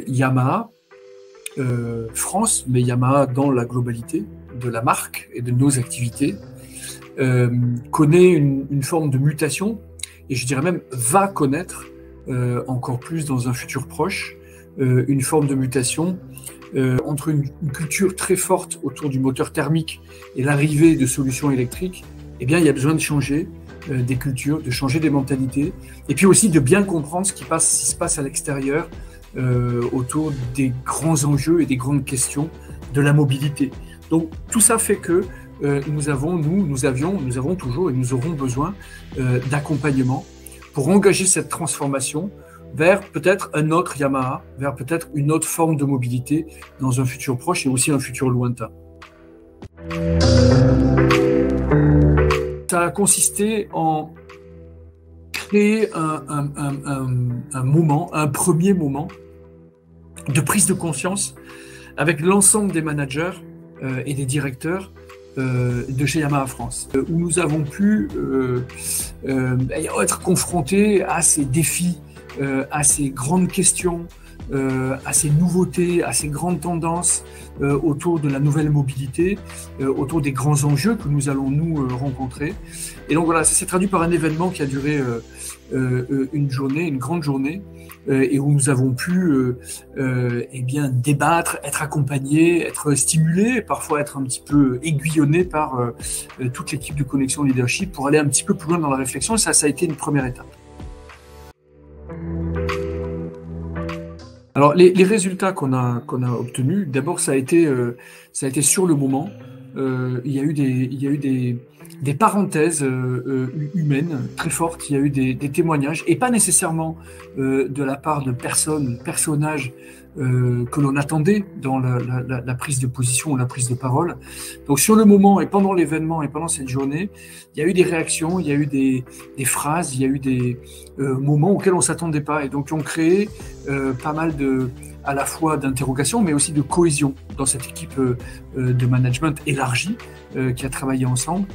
Yamaha France, mais Yamaha dans la globalité de la marque et de nos activités, connaît une forme de mutation, et je dirais même va connaître encore plus dans un futur proche, une forme de mutation entre une culture très forte autour du moteur thermique et l'arrivée de solutions électriques. Eh bien, il y a besoin de changer des cultures, de changer des mentalités, et puis aussi de bien comprendre ce qui se passe à l'extérieur, autour des grands enjeux et des grandes questions de la mobilité. Donc tout ça fait que nous avons toujours et nous aurons besoin d'accompagnement pour engager cette transformation vers peut-être un autre Yamaha, vers peut-être une autre forme de mobilité dans un futur proche et aussi un futur lointain. Ça a consisté en créer un premier moment de prise de conscience avec l'ensemble des managers et des directeurs de chez Yamaha France, où nous avons pu être confrontés à ces défis, à ces grandes questions, à ces nouveautés, à ces grandes tendances autour de la nouvelle mobilité, autour des grands enjeux que nous allons nous rencontrer. Et donc voilà, ça s'est traduit par un événement qui a duré une grande journée, et où nous avons pu débattre, être accompagnés, être stimulés, parfois être un petit peu aiguillonnés par toute l'équipe de Connexion Leadership pour aller un petit peu plus loin dans la réflexion. Et ça a été une première étape. Alors les résultats qu'on a obtenus, d'abord ça a été sur le moment. Il y a eu des parenthèses humaines très fortes. Il y a eu des témoignages, et pas nécessairement de la part de personnages que l'on attendait dans la prise de position ou la prise de parole. Donc sur le moment et pendant l'événement et pendant cette journée, il y a eu des réactions, il y a eu des phrases, il y a eu des moments auxquels on ne s'attendait pas, et donc qui ont créé pas mal à la fois d'interrogations, mais aussi de cohésion dans cette équipe de management élargie qui a travaillé ensemble.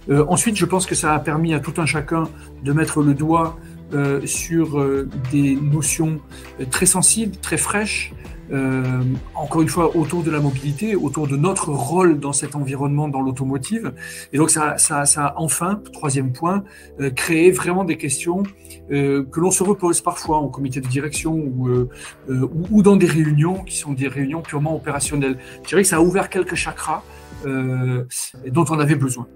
Ensuite, je pense que ça a permis à tout un chacun de mettre le doigt sur des notions très sensibles, très fraîches, encore une fois autour de la mobilité, autour de notre rôle dans cet environnement dans l'automotive. Et donc ça a enfin, troisième point, créé vraiment des questions que l'on se repose parfois en comité de direction ou dans des réunions qui sont des réunions purement opérationnelles. Je dirais que ça a ouvert quelques chakras dont on avait besoin.